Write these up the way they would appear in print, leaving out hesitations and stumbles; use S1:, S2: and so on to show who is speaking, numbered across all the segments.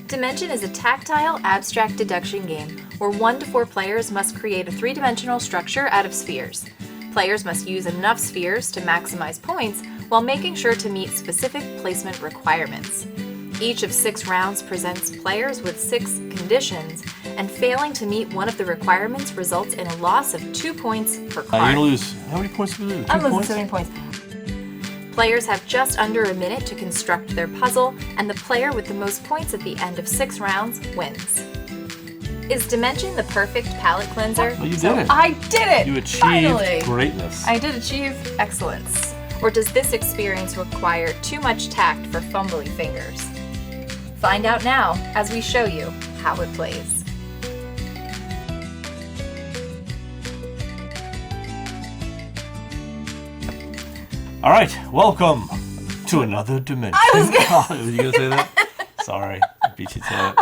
S1: Dimension is a tactile, abstract deduction game where 1 to 4 players must create a 3-dimensional structure out of spheres. Players must use enough spheres to maximize points while making sure to meet specific placement requirements. Each of 6 rounds presents players with 6 conditions, and failing to meet one of the requirements results in a loss of 2 points per card.
S2: You're gonna lose, how many points do we lose?
S1: I'm losing so many points. Players have just under a minute to construct their puzzle, and the player with the most points at the end of 6 rounds wins. Is Dimension the perfect palate cleanser?
S2: Well, you did it.
S1: I did it!
S2: You achieved
S1: Finally.
S2: greatness.
S1: I did achieve excellence. Or does this experience require too much tact for fumbly fingers? Find out now as we show you how it plays.
S2: All right, welcome to another dimension.
S1: I was
S2: you gonna say that? Sorry, I beat you to it.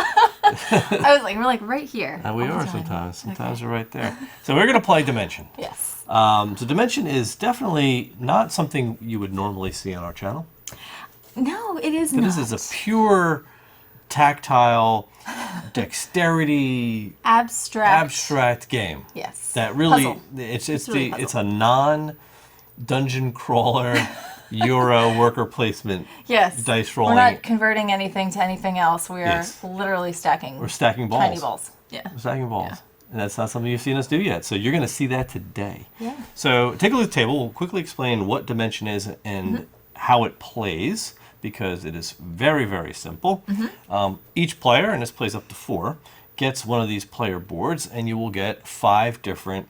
S1: I was like, we're like right here.
S2: And we are sometimes. Sometimes we're right there. So we're gonna play Dimension.
S1: Yes.
S2: So Dimension is definitely not something you would normally see on our channel.
S1: No, it is not.
S2: This is a pure tactile dexterity abstract game.
S1: Yes.
S2: That really
S1: Puzzle.
S2: it's
S1: really
S2: it's a non-dungeon crawler Euro worker placement dice rolling.
S1: We're not converting anything to anything else. We are
S2: Yes.
S1: literally stacking.
S2: We're stacking balls.
S1: Tiny balls. Yeah.
S2: We're stacking balls.
S1: Yeah.
S2: And that's not something you've seen us do yet. So you're going to see that today.
S1: Yeah.
S2: So take a look at the table. We'll quickly explain what Dimension is and how it plays, because it is very, very simple. Each player, and this plays up to 4, gets one of these player boards, and you will get 5 different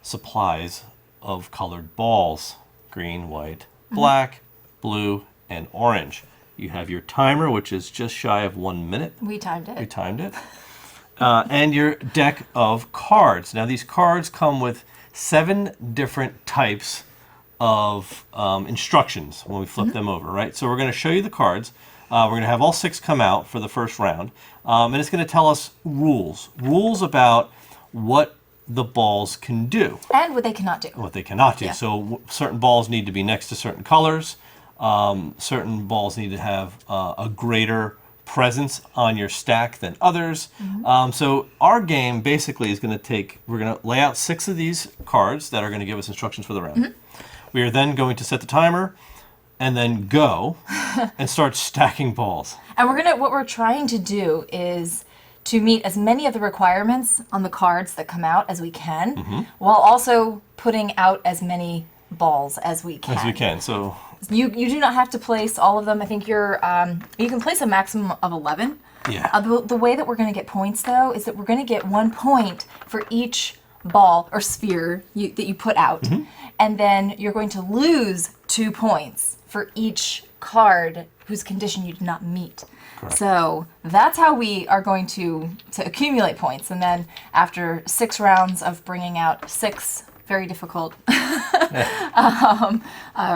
S2: supplies of colored balls: green, white, black, blue, and orange. You have your timer, which is just shy of 1 minute.
S1: We timed it.
S2: We timed it. And your deck of cards. Now, these cards come with 7 different types of instructions when we flip them over, right? So we're going to show you the cards. We're going to have all 6 come out for the first round. And it's going to tell us rules. Rules about what the balls can do.
S1: And what they cannot do.
S2: What they cannot do.
S1: Yeah.
S2: So certain balls need to be next to certain colors. Certain balls need to have a greater presence on your stack than others. So our game basically is going to take, we're going to lay out 6 of these cards that are going to give us instructions for the round. We are then going to set the timer and then go and start stacking balls.
S1: And what we're trying to do is to meet as many of the requirements on the cards that come out as we can, while also putting out as many balls as we can.
S2: As we can. So
S1: you do not have to place all of them. I think you can place a maximum of 11.
S2: yeah.
S1: The way that we're going to get points, though, is that we're going to get 1 point for each ball or sphere that you put out. And then you're going to lose 2 points for each card whose condition you did not meet.
S2: Correct.
S1: So that's how we are going to accumulate points. And then after 6 rounds of bringing out 6 very difficult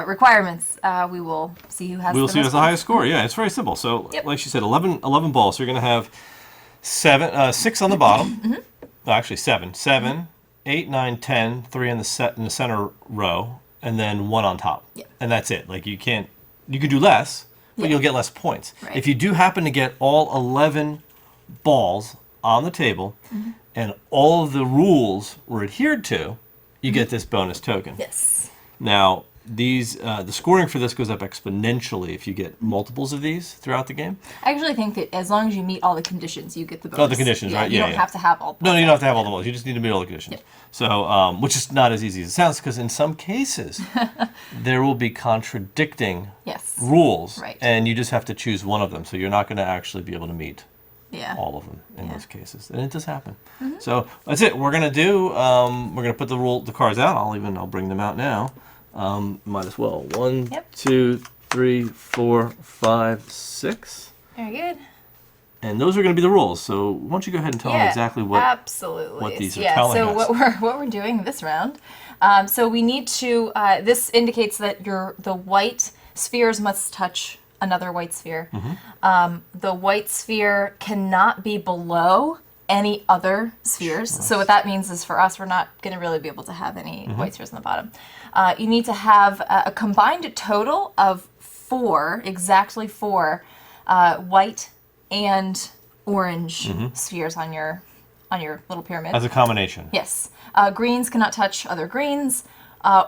S1: requirements, we will see who has
S2: We'll
S1: the
S2: see who
S1: most
S2: has the highest score. Yeah, it's very simple. So like she said, 11 balls. So you're going to have 6 on the bottom. No, actually 7. 7, 8, 9, 10, 3 in the center row, and then 1 on top. And that's it. Like you could do less, but you'll get less points.
S1: Right.
S2: If you do happen to get all 11 balls on the table and all of the rules were adhered to, you get this bonus token.
S1: Yes.
S2: Now, these the scoring for this goes up exponentially if you get multiples of these throughout the game.
S1: I actually think that as long as you meet all the conditions, you get the bonus.
S2: Oh, the conditions, right?
S1: You don't have to have all the
S2: No,
S1: balls.
S2: you don't have to have all the balls. You just need to meet all the conditions. So, which is not as easy as it sounds, because in some cases, there will be contradicting rules.
S1: Right.
S2: And you just have to choose one of them. So you're not going to actually be able to meet all of them in those cases. And it does happen. So that's it. We're going to do, we're going to put the cards out. I'll bring them out now. Might as well. 1, 2, 3, 4, 5, 6.
S1: Very good.
S2: And those are going to be the rules. So why don't you go ahead and tell them exactly what these are telling us.
S1: So what we're doing this round. So we need to. This indicates that the white spheres must touch another white sphere. The white sphere cannot be below any other spheres. So what that means is for us, we're not going to really be able to have any white spheres on the bottom. You need to have a combined total of 4, exactly 4, white and orange spheres on your little pyramid.
S2: As a combination.
S1: Yes. Greens cannot touch other greens.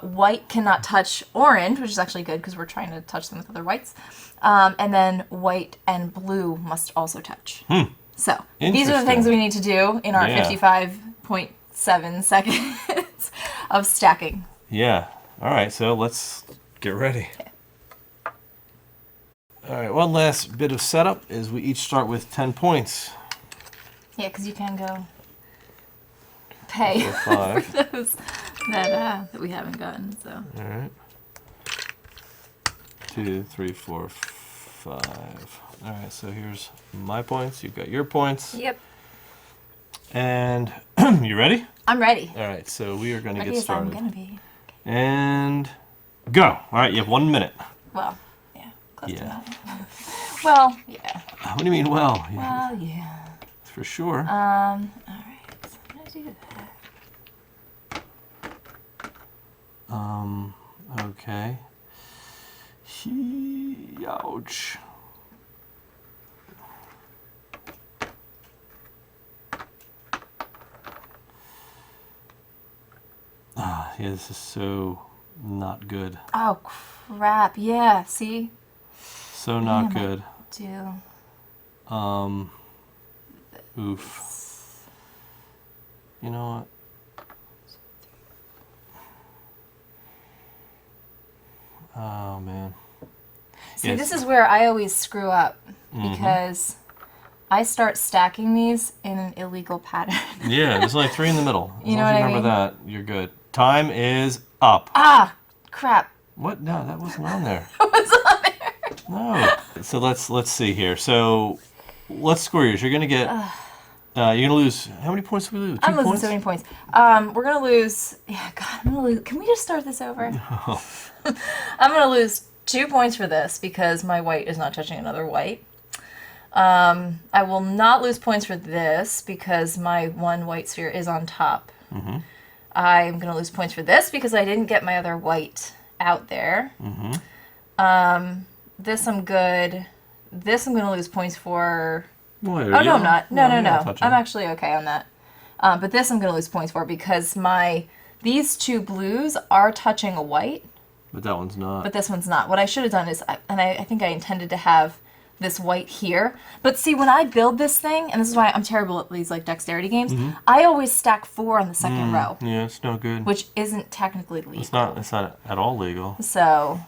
S1: White cannot touch orange, which is actually good because we're trying to touch them with other whites. And then white and blue must also touch. So these are the things we need to do in our 55.7 seconds of stacking.
S2: Yeah. All right, so let's get ready.
S1: Okay.
S2: All right, one last bit of setup is we each start with 10 points.
S1: Yeah, because you can go pay
S2: So 5.
S1: for those that we haven't gotten. So.
S2: All right. 2, 3, 4, 5. All right, so here's my points. You've got your points.
S1: Yep.
S2: And you ready?
S1: I'm ready.
S2: All right, so we are going to
S1: Ready
S2: get
S1: as I'm
S2: started.
S1: gonna be.
S2: And go. All right, you have 1 minute.
S1: Well, yeah, close to
S2: Yeah.
S1: that. Well, yeah.
S2: What do you mean, well?
S1: Well, yeah.
S2: For sure.
S1: All right. So I'm gonna do that.
S2: Okay. Ouch. Yeah, this is so not good.
S1: Oh crap! Yeah. See.
S2: So not
S1: Damn it.
S2: good.
S1: Do.
S2: Oof. You know what? Oh, man.
S1: See,
S2: Yes.
S1: this is where I always screw up because I start stacking these in an illegal pattern.
S2: Yeah, there's only 3 in the middle. As
S1: You know
S2: long as
S1: what
S2: you
S1: I
S2: remember
S1: mean?
S2: that, you're good. Time is up.
S1: Ah, crap.
S2: What? No, that wasn't on there.
S1: What's on there?
S2: No. So let's see here. So let's score yours. You're gonna get. You're gonna lose. How many points did we lose? 2
S1: I'm losing
S2: points?
S1: so many points. We're gonna lose. Yeah, God, I'm gonna lose. Can we just start this over?
S2: No.
S1: I'm gonna lose 2 points for this because my white is not touching another white. I will not lose points for this because my one white sphere is on top. I'm gonna lose points for this because I didn't get my other white out there. This I'm good. This I'm gonna lose points for.
S2: Well,
S1: Oh no, I'm not. No.
S2: you're not touching.
S1: I'm actually okay on that. But this I'm gonna lose points for because these 2 blues are touching a white.
S2: But that one's not.
S1: But this one's not. What I should have done is, I think I intended to have this white here. But see, when I build this thing, and this is why I'm terrible at these like dexterity games, I always stack 4 on the second row,
S2: Yeah, it's no good.
S1: which isn't technically legal.
S2: It's not at all legal.
S1: So,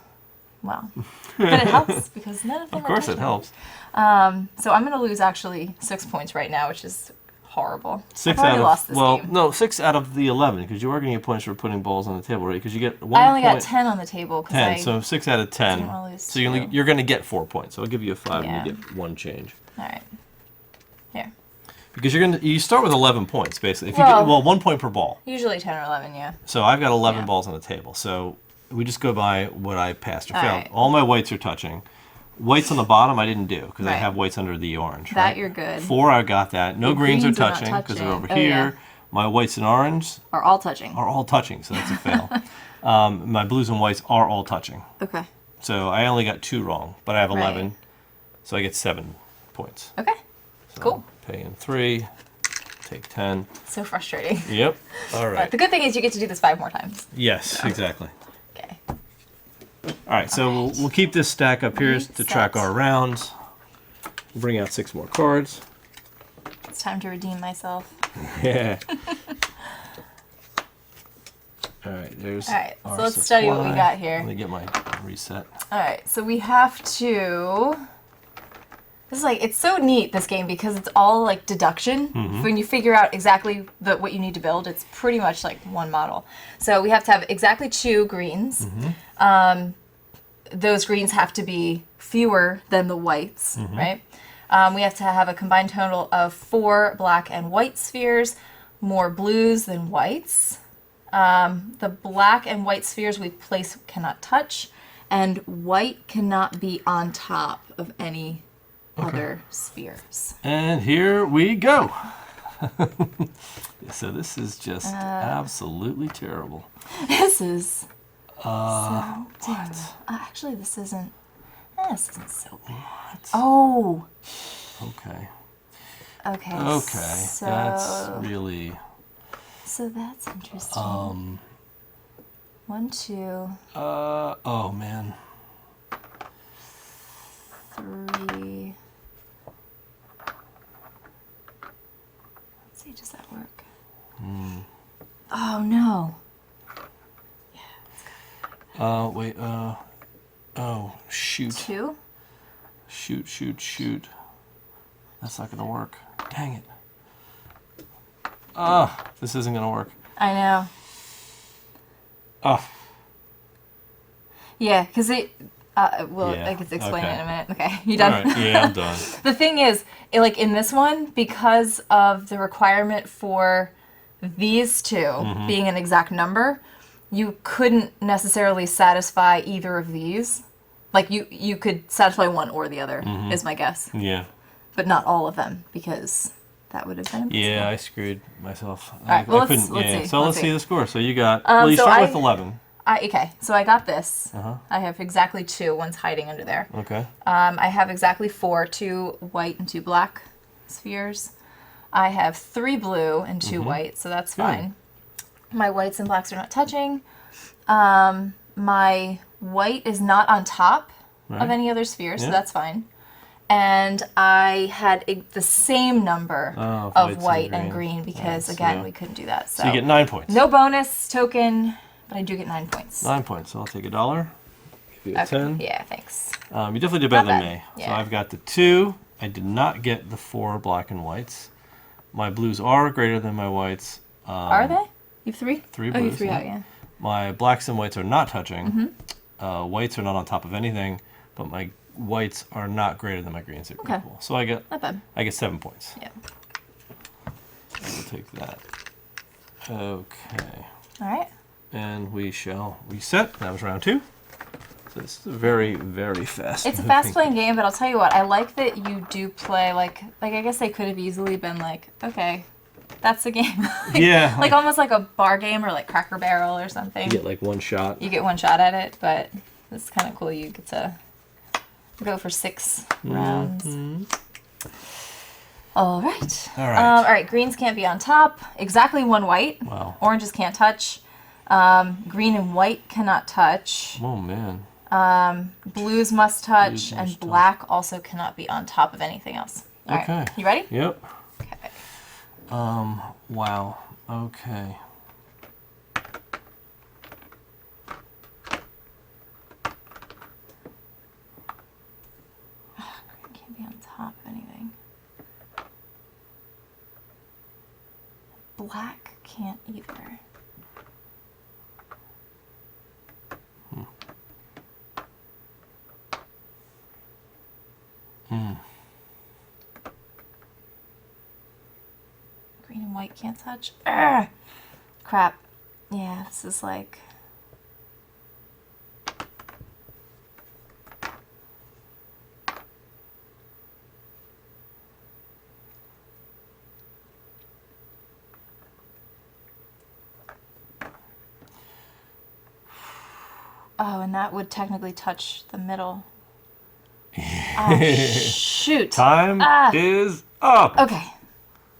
S1: well, but it helps because none of them
S2: Of course, it helps.
S1: So I'm going to lose actually 6 points right now, which is horrible.
S2: 6
S1: I've already
S2: out of
S1: lost this game.
S2: no, 6 out of the 11 because you are going to get points for putting balls on the table, right? Because you get 1
S1: I only
S2: point.
S1: got 10 on the table because
S2: 10, so 6 out of 10.
S1: didn't wanna lose
S2: So
S1: 2.
S2: you're going to get 4 points. So I'll give you a 5
S1: Yeah.
S2: and you get 1 change.
S1: All right. Here.
S2: Because you start with 11 points basically. If
S1: Well-
S2: you get 1 point per ball.
S1: Usually 10 or 11, yeah.
S2: So I've got 11
S1: Yeah.
S2: balls on the table. So we just go by what I passed or
S1: All
S2: failed.
S1: right.
S2: All my whites are touching. Whites on the bottom I didn't do because I
S1: Right.
S2: have whites under the orange.
S1: That
S2: right?
S1: you're good.
S2: 4 I got that. No
S1: The
S2: greens are
S1: greens are not
S2: touching because they're over
S1: touching. Oh,
S2: here.
S1: yeah.
S2: My whites and orange
S1: Are all touching.
S2: are all touching, so that's a fail. My blues and whites are all touching.
S1: Okay.
S2: So I only got 2 wrong, but I have 11.
S1: Right.
S2: So I get 7 points.
S1: Okay.
S2: So
S1: Cool.
S2: Pay in 3, take 10.
S1: So frustrating.
S2: Yep. All
S1: But
S2: right.
S1: the good thing is you get to do this 5 more times.
S2: Yes, exactly.
S1: Okay.
S2: All right, so we'll keep this stack up here to track our rounds. We'll bring out 6 more cards.
S1: It's time to redeem myself.
S2: Yeah. All right, there's.
S1: All right,
S2: our
S1: so let's study what we
S2: supply.
S1: got here.
S2: Let me get my reset.
S1: All right, so we have to. This is like, it's so neat, this game, because it's all like deduction. When you figure out exactly what you need to build, it's pretty much like one model. So we have to have exactly 2 greens. Those greens have to be fewer than the whites, right? We have to have a combined total of 4 black and white spheres, more blues than whites. The black and white spheres we place cannot touch, and white cannot be on top of any other spheres.
S2: And here we go. So this is just absolutely terrible.
S1: This is so terrible. Actually, this isn't so bad. Oh,
S2: Okay.
S1: Okay.
S2: Okay,
S1: So,
S2: that's really...
S1: So that's interesting. 1, 2.
S2: Oh, man.
S1: 3. Let's see, does that work? Oh, no.
S2: Wait, oh, shoot.
S1: 2?
S2: Shoot. That's not gonna work. Dang it. Ah, this isn't gonna work.
S1: I know.
S2: Oh.
S1: Yeah, because it... well,
S2: Yeah,
S1: I can explain
S2: okay.
S1: it in a minute. Okay, you done?
S2: All right, yeah, I'm done.
S1: The thing is, like in this one, because of the requirement for these two being an exact number, you couldn't necessarily satisfy either of these. Like you could satisfy one or the other, is my guess.
S2: Yeah.
S1: But not all of them, because that would have been impossible.
S2: Yeah, I screwed myself.
S1: right, well,
S2: I couldn't.
S1: let's
S2: Yeah.
S1: see,
S2: So
S1: let's
S2: let's see
S1: see.
S2: the score. So you got. Well, you
S1: so
S2: start
S1: I-
S2: with 11.
S1: Okay, so I got this.
S2: Uh-huh.
S1: I have exactly 2. One's hiding under there.
S2: Okay.
S1: I have exactly 4, 2 white and 2 black spheres. I have 3 blue and 2 white, so that's fine. My whites and blacks are not touching. My white is not on top of any other sphere, so that's fine. And I had the same number of white and green because, again, we couldn't do that.
S2: So you get 9 points.
S1: No bonus token, but I do get 9 points.
S2: 9 points. So I'll take $1. Give you a 10.
S1: Yeah, thanks.
S2: You definitely did better
S1: Not
S2: than
S1: bad.
S2: me.
S1: Yeah.
S2: So I've got the 2. I did not get the 4 black and whites. My blues are greater than my whites.
S1: Are they? You have 3?
S2: 3
S1: Oh, you
S2: blues.
S1: 3 out, yeah.
S2: My blacks and whites are not touching. Whites are not on top of anything, but my whites are not greater than my greens. They're
S1: Okay.
S2: equal. So I get
S1: Not bad.
S2: 7 points.
S1: Yeah.
S2: We'll take that. Okay.
S1: All right.
S2: And we shall reset. That was round 2. So this is a very, very fast.
S1: It's a fast-playing game, but I'll tell you what, I like that you do play, like I guess they could have easily been like, okay, that's the game.
S2: Yeah.
S1: Like almost like a bar game or like Cracker Barrel or something.
S2: You get like 1 shot.
S1: You get 1 shot at it, but it's kind of cool. You get to go for 6 rounds. All right.
S2: All right.
S1: All right. Greens can't be on top. Exactly 1 white.
S2: Wow.
S1: Oranges can't touch. Green and white cannot touch.
S2: Oh, man.
S1: Blues must touch,
S2: Blues
S1: and
S2: must touch.
S1: black also cannot be on top of anything else. All right.
S2: Okay.
S1: You ready?
S2: Yep.
S1: Okay.
S2: Wow. Okay.
S1: Can't be on top of anything. Black can't either. Green and white can't touch. Urgh! Crap. Yeah, this is like... Oh, and that would technically touch the middle. Oh, shoot.
S2: Time is up.
S1: Okay.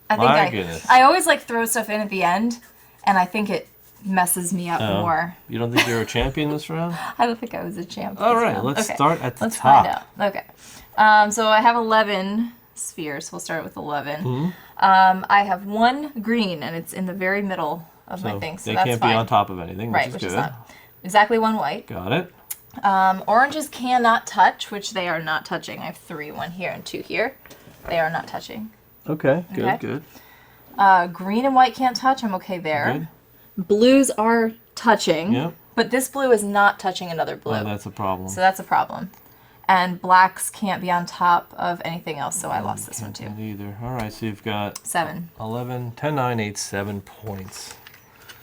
S1: I think
S2: My goodness.
S1: I always like throw stuff in at the end, and I think it messes me up more.
S2: You don't think you're a champion this round?
S1: I don't think I was a champ.
S2: All
S1: this
S2: right,
S1: round.
S2: let's
S1: Okay.
S2: start at the
S1: Let's
S2: top.
S1: find out. Okay. So I have 11 spheres. We'll start with 11. I have 1 green, and it's in the very middle of my thing, so
S2: they
S1: that's
S2: can't
S1: fine.
S2: be on top of anything,
S1: Right,
S2: which is good.
S1: not. Exactly 1 white.
S2: Got it.
S1: Oranges cannot touch, which they are not touching. I have 3, 1 here and 2 here. They are not touching.
S2: Okay, good,
S1: Okay.
S2: good.
S1: Green and white can't touch. I'm okay there.
S2: Good.
S1: Blues are touching,
S2: Yep.
S1: but this blue is not touching another blue.
S2: Oh, that's a problem.
S1: So that's a problem. And blacks can't be on top of anything else, so I lost this one too.
S2: Can't either. All right, so you've got
S1: 7.
S2: 11, 10, 9, 8, 7 points.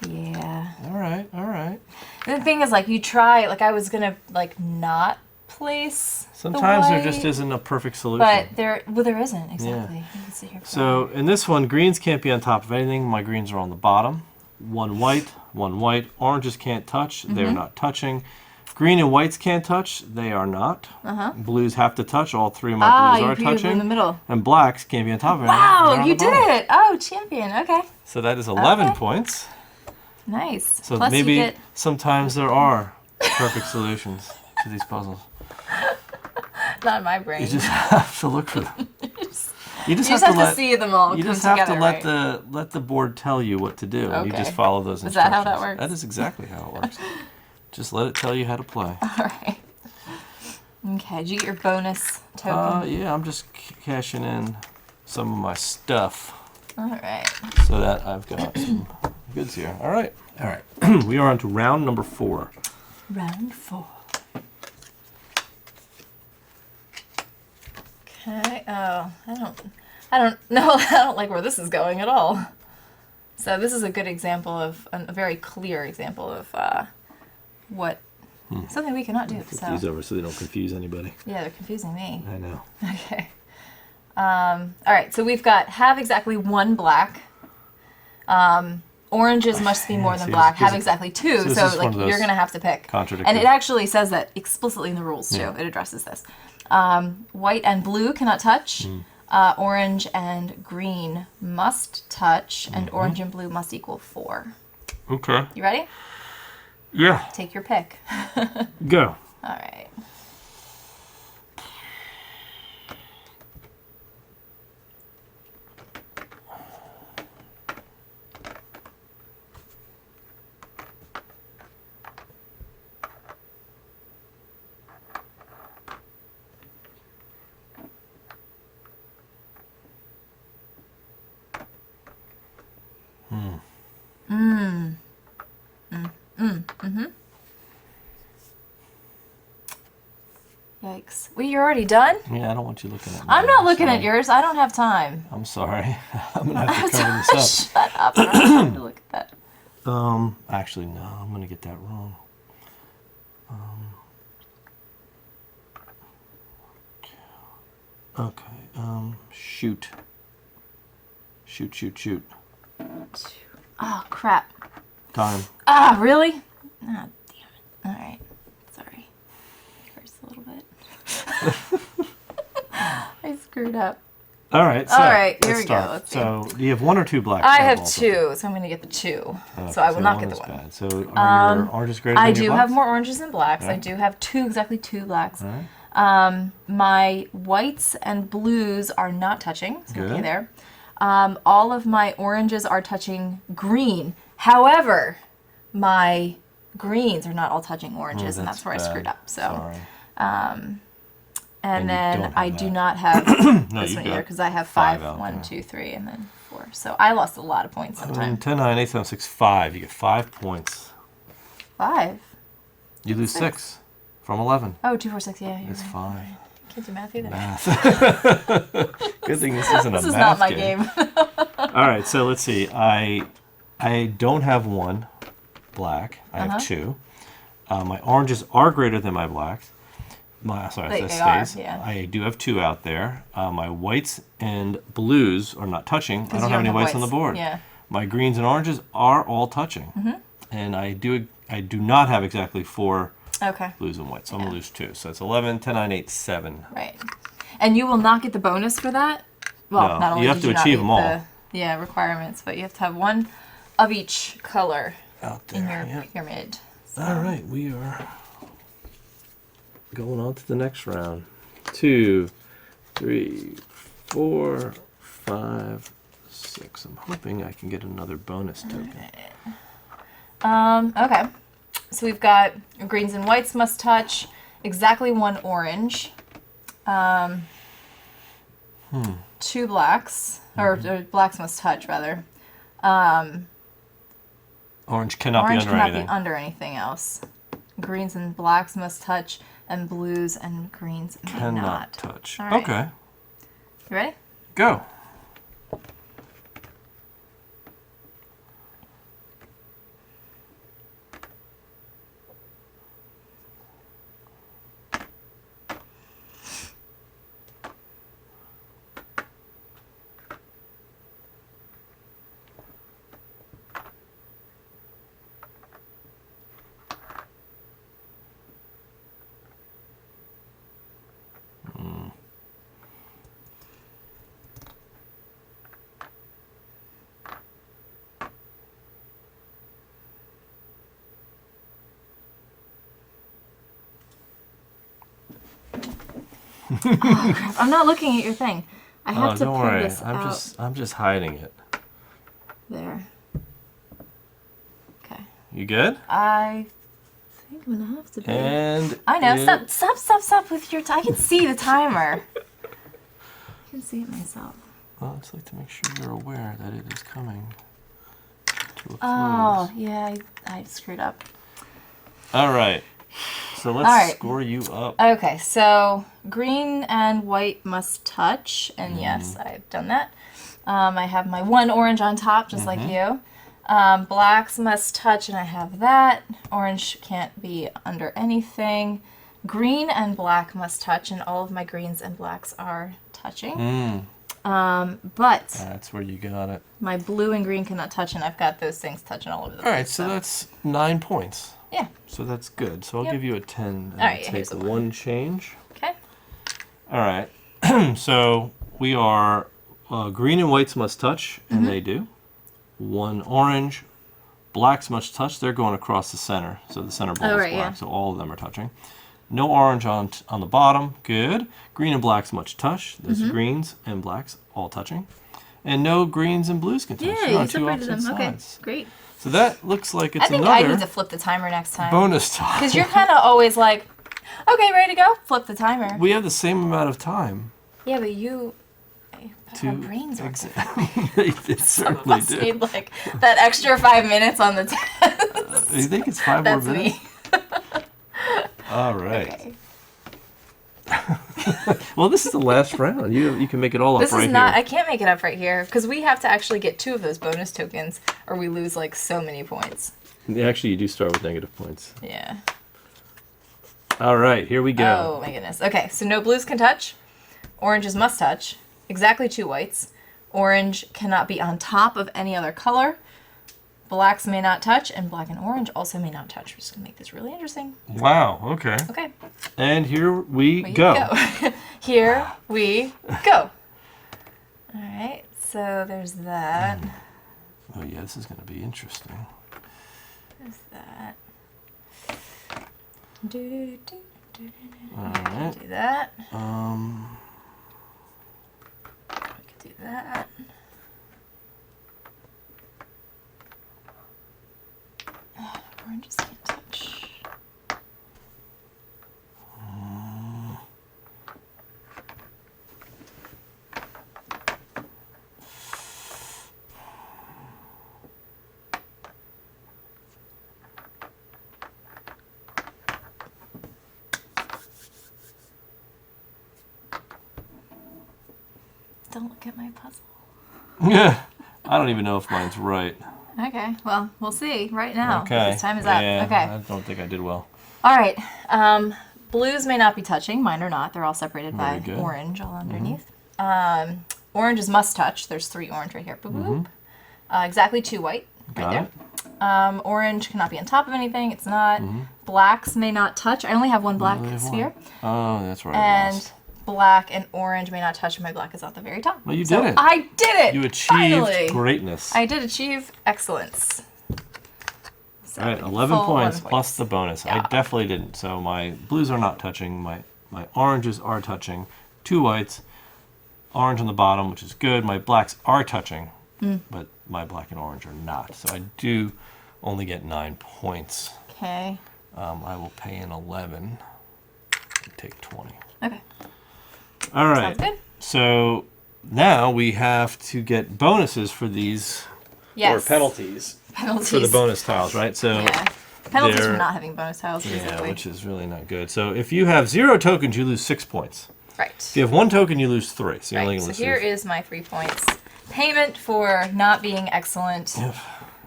S1: Yeah.
S2: All right, all right.
S1: And the thing is, like, you try, like, I was gonna, like, not place
S2: Sometimes
S1: the
S2: there just
S1: white,
S2: isn't a perfect solution.
S1: But there isn't, exactly. You can sit here for
S2: So in this one, greens can't be on top of anything. My greens are on the bottom. 1 white, 1 white. Oranges can't touch. They're not touching. Green and whites can't touch. They are not. Blues have to touch. All three of my blues are
S1: you put your blue
S2: touching.
S1: in the middle.
S2: And blacks can't be on top of it.
S1: Wow, you did it! Oh, champion. Okay.
S2: So that is 11
S1: Okay.
S2: points.
S1: Nice.
S2: So
S1: Plus
S2: maybe
S1: you get...
S2: sometimes there are perfect solutions to these puzzles.
S1: Not in my brain.
S2: You just have to look for them. You just
S1: have to see them all.
S2: You
S1: come
S2: just have
S1: together,
S2: to let the board tell you what to do, and you just
S1: Okay.
S2: follow those
S1: Is
S2: instructions.
S1: that how that works?
S2: That is exactly how it works. Just let it tell you how to play.
S1: All right. Okay. Did you get your bonus token?
S2: Yeah, I'm just cashing in some of my stuff
S1: All right.
S2: so that I've got some goods here. All right. All right. We are on to round number 4.
S1: Round 4. Okay. Oh, I don't know. I don't like where this is going at all. So this is a good example of a very clear example of what something we cannot do.
S2: Flip
S1: So
S2: these over so they don't confuse anybody.
S1: yeah, they're confusing me.
S2: I know.
S1: Okay. All right. So we've got have exactly 1 black. Oranges must be more than
S2: see,
S1: black.
S2: here's
S1: Have
S2: a-
S1: exactly 2.
S2: so this
S1: So
S2: is one
S1: like
S2: of those
S1: you're gonna have to pick.
S2: contradictory-
S1: And it actually says that explicitly in the rules too.
S2: Yeah.
S1: It addresses this. White and blue cannot touch. Orange and green must touch, and orange and blue must equal 4.
S2: Okay.
S1: You ready?
S2: Yeah.
S1: Take your pick.
S2: Go.
S1: All right. Yikes. Well, you're already done?
S2: Yeah, I don't want you looking at me.
S1: I'm not looking at yours. I don't have time.
S2: I'm sorry. I'm gonna have to cover this up.
S1: Shut up. I don't have time to look at that.
S2: Actually, no, I'm gonna get that wrong. Okay. Shoot. Shoot.
S1: Oh, crap.
S2: Time.
S1: Ah, really? Ah, damn it. All right. Sorry. First a little bit. I screwed up.
S2: All right. So
S1: All right, here
S2: let's
S1: we go.
S2: start.
S1: Let's see.
S2: So, do you have 1 or 2 blacks?
S1: I
S2: out of
S1: have
S2: all of them?
S1: 2, so I'm going to get the 2.
S2: Okay,
S1: So I will not
S2: one
S1: get the
S2: is
S1: 1.
S2: bad. So, are your oranges greater than
S1: I
S2: your
S1: do
S2: blacks?
S1: have more oranges than blacks. I
S2: Alright.
S1: do have exactly two blacks.
S2: All right.
S1: My whites and blues are not touching. So okay
S2: Good.
S1: there. All of my oranges are touching green. However, my greens are not all touching oranges, and that's where I screwed
S2: bad.
S1: up. So,
S2: Sorry.
S1: and
S2: And you
S1: then
S2: don't
S1: I
S2: have
S1: do
S2: that.
S1: not have
S2: No,
S1: this
S2: you've
S1: one either
S2: got
S1: because I have
S2: 5
S1: 5,
S2: out
S1: 1,
S2: there.
S1: 2, 3, and then 4. So I lost a lot of points
S2: And
S1: sometime.
S2: 10, 9, 8, 7, 6, 5. You get 5 points.
S1: 5.
S2: You lose 6 from 11.
S1: Oh, 2, 4, 6. Yeah, you're
S2: It's
S1: right.
S2: 5.
S1: Can't do math either.
S2: Math. Good thing this isn't a
S1: This is
S2: math
S1: not my
S2: game.
S1: game.
S2: All right, so let's see. I don't have 1 black. I have 2. My oranges are greater than my blacks.
S1: They
S2: That
S1: are,
S2: stays.
S1: yeah.
S2: I do have 2 out there. My whites and blues are not touching. I
S1: 'Cause
S2: don't
S1: you
S2: have any whites on the board.
S1: Yeah.
S2: My greens and oranges are all touching. And I do not have exactly 4
S1: Okay.
S2: blues and whites. So I'm going to lose 2. So it's 11, 10, 9, 8, 7.
S1: Right. And you will not get the bonus for that? Well,
S2: No,
S1: not only
S2: you have
S1: did
S2: to
S1: you not
S2: achieve
S1: meet
S2: them all.
S1: the requirements, but you have to have 1 of each color
S2: Out there.
S1: in your
S2: Yep.
S1: pyramid. So.
S2: All right, we are going on to the next round. 2, 3, 4, 5, 6. I'm hoping I can get another bonus token.
S1: Okay. So we've got greens and whites must touch, exactly 1 orange, 2 blacks, or blacks must touch rather.
S2: Orange cannot
S1: Orange
S2: be under
S1: cannot
S2: anything.
S1: be under anything else. Greens and blacks must touch, and blues and greens may
S2: Cannot
S1: not.
S2: touch.
S1: All right.
S2: Okay,
S1: You ready?
S2: go.
S1: Oh, crap. I'm not looking at your thing. I have to
S2: don't
S1: pull
S2: worry.
S1: this out.
S2: I'm just hiding it.
S1: There. Okay.
S2: You good?
S1: I think I'm gonna have to be.
S2: And
S1: I know. Stop with your. I can see the timer. I can see it myself.
S2: Well, it's like to make sure you're aware that it is coming to a close.
S1: Oh, yeah, I screwed up.
S2: All right. So let's score you up.
S1: Okay, so green and white must touch, and yes, I've done that. I have my one orange on top, just like you. Blacks must touch, and I have that. Orange can't be under anything. Green and black must touch, and all of my greens and blacks are touching. But
S2: That's where you got it.
S1: my blue and green cannot touch, and I've got those things touching all over the place.
S2: All right, so that's 9 points.
S1: Yeah.
S2: So that's good. So I'll give you a 10 and
S1: All right,
S2: take
S1: here's the
S2: one change.
S1: Okay.
S2: All right. So we are green and whites must touch, and they do. One orange. Blacks must touch. They're going across the center. So the center ball is black.
S1: yeah.
S2: So all of them are touching. No orange on the bottom. Good. Green and blacks must touch. There's greens and blacks all touching. And no greens and blues can touch.
S1: Yeah,
S2: They're
S1: you
S2: on two
S1: separated them.
S2: opposite
S1: Okay,
S2: sides.
S1: great.
S2: So that looks like it's
S1: I think
S2: another
S1: I need to flip the timer next time.
S2: bonus time.
S1: Because you're kind of always like, okay, ready to go? Flip the timer.
S2: We have the same amount of time.
S1: Yeah, but you... Our brains work differently.
S2: They
S1: Some of
S2: certainly
S1: us
S2: do.
S1: need like that extra 5 minutes on the test.
S2: You think it's 5
S1: That's
S2: more minutes?
S1: me.
S2: All right.
S1: Okay.
S2: Well, this is the last round. You can make it all up
S1: This
S2: right
S1: is not...
S2: here.
S1: I can't make it up right here because we have to actually get 2 of those bonus tokens or we lose like so many points.
S2: Actually, you do start with negative points.
S1: Yeah.
S2: All right, here we go.
S1: Oh my goodness. Okay, so no blues can touch. Oranges must touch. Exactly 2 whites. Orange cannot be on top of any other color. Blacks may not touch, and black and orange also may not touch. We're just gonna make this really interesting.
S2: Wow, okay.
S1: Okay.
S2: And here we go.
S1: Here we go. All right, so there's that.
S2: Oh yeah, this is going to be interesting.
S1: There's that.
S2: All right.
S1: Do that. We could do that. Oranges can't touch. Don't look at my puzzle.
S2: Yeah. I don't even know if mine's right.
S1: Okay, well, we'll see right now.
S2: Okay.
S1: This time is up.
S2: Yeah,
S1: Okay.
S2: I don't think I did well.
S1: All right. Blues may not be touching. Mine are not. They're all separated by
S2: Very good.
S1: orange all underneath. Oranges must touch. There's 3 orange right here. Boop, boop, boop. Exactly 2 white right
S2: Got
S1: there.
S2: it.
S1: Orange cannot be on top of anything. It's not. Blacks may not touch. I only have 1 black
S2: only have
S1: sphere.
S2: Oh, that's right. I
S1: And
S2: lost.
S1: black and orange may not touch. My black is at the very top.
S2: Well, you
S1: So
S2: did it.
S1: I did it!
S2: You achieved
S1: Finally.
S2: greatness.
S1: I did achieve excellence. So
S2: All right,
S1: full
S2: 11 points
S1: 11
S2: plus the bonus.
S1: Yeah.
S2: I definitely didn't. So my blues are not touching. My oranges are touching. 2 whites. Orange on the bottom, which is good. My blacks are touching, but my black and orange are not. So I do only get 9 points.
S1: Okay.
S2: I will pay in 11 and take 20.
S1: Okay.
S2: All right.
S1: Sounds good.
S2: So now we have to get bonuses for these,
S1: Yes.
S2: or penalties
S1: Penalties.
S2: for the bonus tiles, right? So
S1: Yeah. Penalties for
S2: they're-
S1: not having bonus tiles,
S2: yeah,
S1: basically.
S2: which is really not good. So if you have 0 tokens, you lose 6 points.
S1: Right.
S2: If you have 1 token, you lose 3. So you're only
S1: Right.
S2: going
S1: So
S2: to
S1: here
S2: lose
S1: is my 3 points. Payment for not being excellent.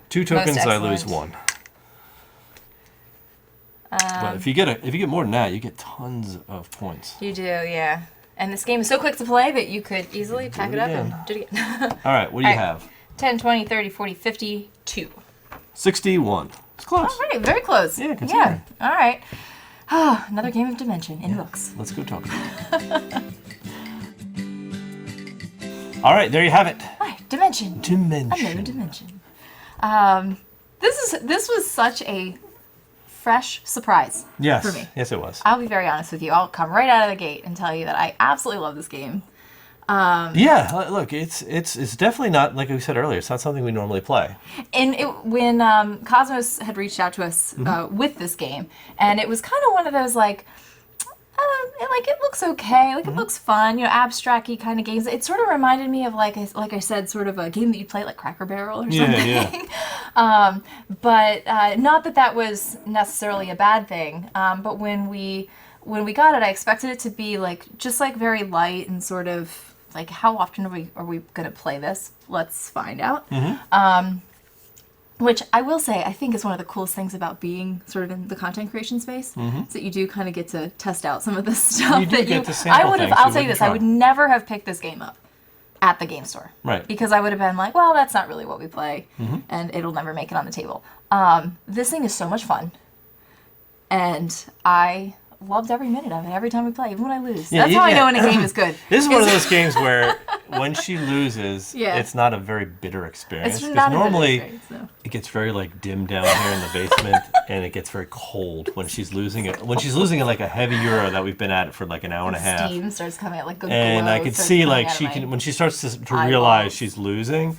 S2: 2 tokens. I lose
S1: excellent.
S2: 1. But if you get more than that, you get tons of points.
S1: You do, yeah. And this game is so quick to play that you could easily pack it up
S2: again.
S1: and do it again.
S2: All right, what do you
S1: All right.
S2: have?
S1: 10, 20, 30, 40, 52.
S2: 61. It's close.
S1: All right, very close.
S2: Yeah, considering.
S1: All right. Oh, another game of Dimension in books.
S2: Let's go talk about it. All right, there you have it.
S1: All right, Dimension.
S2: Dimension.
S1: Another Dimension. This was such a fresh surprise
S2: Yes.
S1: for me.
S2: Yes, it was.
S1: I'll be very honest with you. I'll come right out of the gate and tell you that I absolutely love this game.
S2: Yeah, look, it's definitely not, like we said earlier, it's not something we normally play.
S1: And when Kosmos had reached out to us with this game, and it was kind of one of those like, it looks okay, like it looks fun, abstract-y kind of games. It sort of reminded me of like I said, sort of a game that you play like Cracker Barrel or something.
S2: Yeah.
S1: But not that was necessarily a bad thing. But when we got it, I expected it to be just very light and sort of. Like, how often are we going to play this? Let's find out. Which I will say, I think is one of the coolest things about being sort of in the content creation space, is that you do kind of get to test out some of the stuff
S2: You do
S1: that
S2: get to sample things
S1: I'll
S2: you
S1: tell you
S2: wouldn't
S1: this,
S2: try.
S1: I would never have picked this game up at the game store.
S2: Right.
S1: Because I would have been like, well, that's not really what we play, and it'll never make it on the table. This thing is so much fun, and I loved every minute of it, every time we play, even when I lose. That's how I know when a game is good.
S2: This is one of those games where when she loses,
S1: Yeah.
S2: it's not a very bitter experience.
S1: It's
S2: 'Cause
S1: not a bitter
S2: normally
S1: experience, no.
S2: it gets very dim down here in the basement, and it gets very cold when she's losing it. When she's losing it like a heavy euro that we've been at it for like an hour and a half.
S1: Steam starts coming out like a
S2: And
S1: glow
S2: I could
S1: starts
S2: see
S1: coming out
S2: she
S1: of my
S2: can when she starts to
S1: eyeballs.
S2: realize she's losing,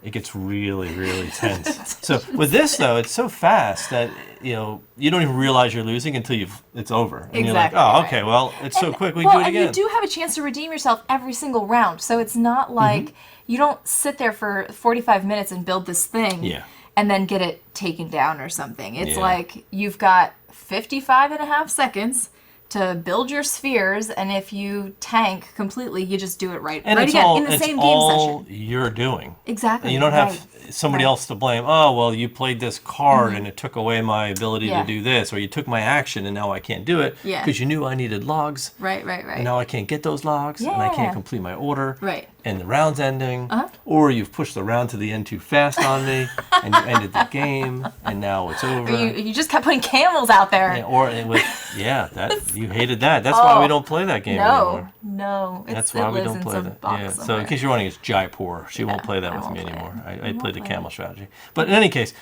S2: it gets really, really tense. So with this though, it's so fast that you don't even realize you're losing until it's over. And you're like,
S1: Exactly,
S2: oh,
S1: right.
S2: okay, well, it's so quick, we
S1: Well,
S2: do it
S1: and
S2: again.
S1: you do have a chance to redeem yourself every single round. So it's not like you don't sit there for 45 minutes and build this thing
S2: Yeah.
S1: and then get it taken down or something. It's
S2: Yeah.
S1: like you've got 55 and a half seconds to build your spheres, and if you tank completely, you just do it right
S2: And
S1: right
S2: it's
S1: again
S2: all,
S1: in the
S2: it's
S1: same game
S2: all
S1: session.
S2: you're doing.
S1: Exactly.
S2: And you don't have
S1: right.
S2: somebody
S1: Right.
S2: else to blame. Oh, well, you played this card and it took away my ability
S1: Yeah.
S2: to do this, or you took my action and now I can't do it
S1: Yeah.
S2: because you knew I needed logs.
S1: Right.
S2: And now I can't get those logs, and I
S1: Yeah.
S2: can't complete my order.
S1: Right.
S2: And the round's ending, or you've pushed the round to the end too fast on me, and you ended the game, and now it's over.
S1: Or you just kept putting camels out there.
S2: You hated that. That's why we don't play that game anymore.
S1: No.
S2: That's
S1: It
S2: why we
S1: lives
S2: don't
S1: in
S2: play
S1: some
S2: that.
S1: box
S2: Yeah. So
S1: somewhere.
S2: in case you're wondering, it's Jaipur. She won't play that
S1: I
S2: with
S1: won't
S2: me
S1: play it.
S2: anymore. I
S1: won't
S2: played the
S1: play
S2: camel strategy. But in any case,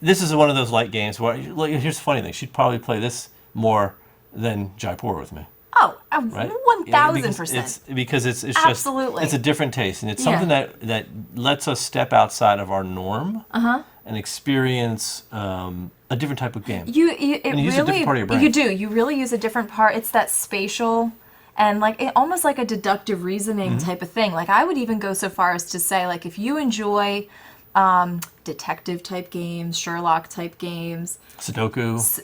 S2: this is one of those light games where, here's the funny thing, she'd probably play this more than Jaipur with me.
S1: Oh,
S2: Right?
S1: 1,000%.
S2: Because it's just
S1: Absolutely.
S2: it's a different taste, and it's
S1: Yeah.
S2: something that lets us step outside of our norm and experience a different type of game.
S1: You
S2: use a different part of your brain.
S1: You do. You really use a different part. It's that spatial and almost like a deductive reasoning
S2: Mm-hmm.
S1: type of thing. Like I would even go so far as to say, like, if you enjoy detective type games, Sherlock type games,
S2: Sudoku.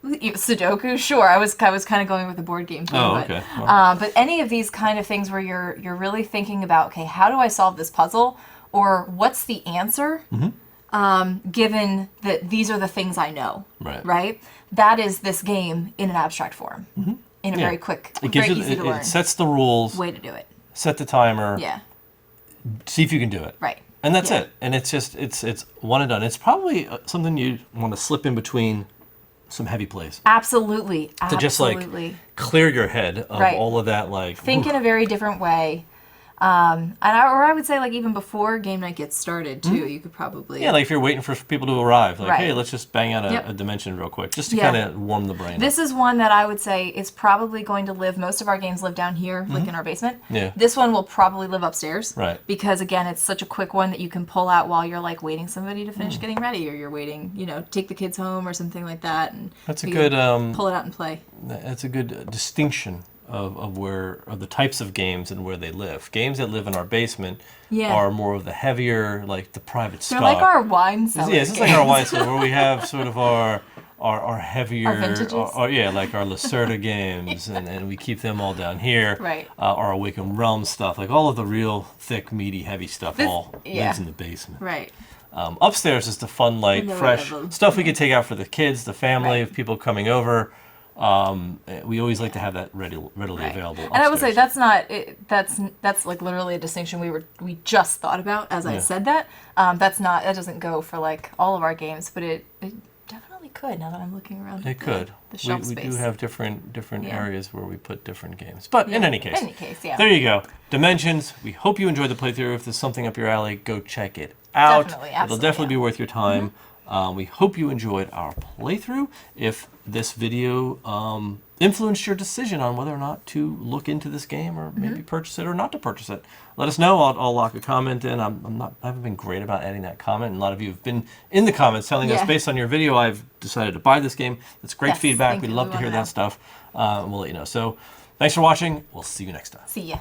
S1: Sudoku. Sure, I was kind of going with the board game thing.
S2: Oh,
S1: but,
S2: okay. Well.
S1: But any of these kind of things where you're really thinking about, okay, how do I solve this puzzle, or what's the answer? Given that these are the things I know, right? That is this game in an abstract form, in a very quick, very easy to learn
S2: it sets the rules,
S1: way to do it.
S2: set the timer,
S1: Yeah,
S2: see if you can do it.
S1: right.
S2: And that's
S1: Yeah.
S2: it. And it's just, it's one and done. It's probably something you want to slip in between some heavy plays.
S1: Absolutely.
S2: To just clear your head of
S1: Right.
S2: all of that
S1: Think in a very different way. I would say even before game night gets started too, you could probably
S2: Yeah, if you're waiting for people to arrive,
S1: Right.
S2: hey, let's just bang out
S1: Yep.
S2: a dimension real quick, just to
S1: Yeah.
S2: kind of warm the brain
S1: This
S2: up.
S1: is one that I would say is probably going to live. Most of our games live down here, like in our basement.
S2: Yeah.
S1: This one will probably live upstairs.
S2: Right.
S1: Because again, it's such a quick one that you can pull out while you're waiting somebody to finish getting ready, or you're waiting, take the kids home or something like that, and
S2: That's a
S1: you
S2: good
S1: can pull it out and play.
S2: That's a good distinction of the types of games and where they live. Games that live in our basement
S1: Yeah.
S2: are more of the heavier, the private
S1: They're
S2: stock.
S1: like our wine cellar.
S2: Yeah, it's like our wine cellar where we have sort of our heavier,
S1: Our vintages?
S2: like our Lacerda games, and we keep them all down here.
S1: Right.
S2: Our Awakened Realm stuff, all of the real thick, meaty, heavy stuff, all
S1: yeah.
S2: lives in the basement.
S1: Right.
S2: Upstairs is the fun, light,
S1: never
S2: fresh
S1: ever-
S2: stuff we could take out for the kids, the family,
S1: Right.
S2: of people coming over. We always like to have that readily
S1: Right.
S2: available.
S1: And I will say
S2: upstairs.
S1: that's not that's literally a distinction we just thought about as I said that. That doesn't go for all of our games, but it definitely could now that I'm looking around.
S2: It could.
S1: The shelf
S2: we
S1: space.
S2: do have different
S1: Yeah.
S2: areas where we put different games. But in any case,
S1: yeah.
S2: there you go. Dimensions. We hope you enjoyed the playthrough. If there's something up your alley, go check it out.
S1: Definitely,
S2: It'll
S1: absolutely,
S2: definitely be worth your time. We hope you enjoyed our playthrough. If this video influenced your decision on whether or not to look into this game or maybe purchase it or not to purchase it, let us know. I'll lock a comment in. I haven't been great about adding that comment, and a lot of you have been in the comments telling us, based on your video, I've decided to buy this game. That's great feedback. We'd love to hear that stuff. And we'll let you know. So thanks for watching. We'll see you next time.
S1: See ya.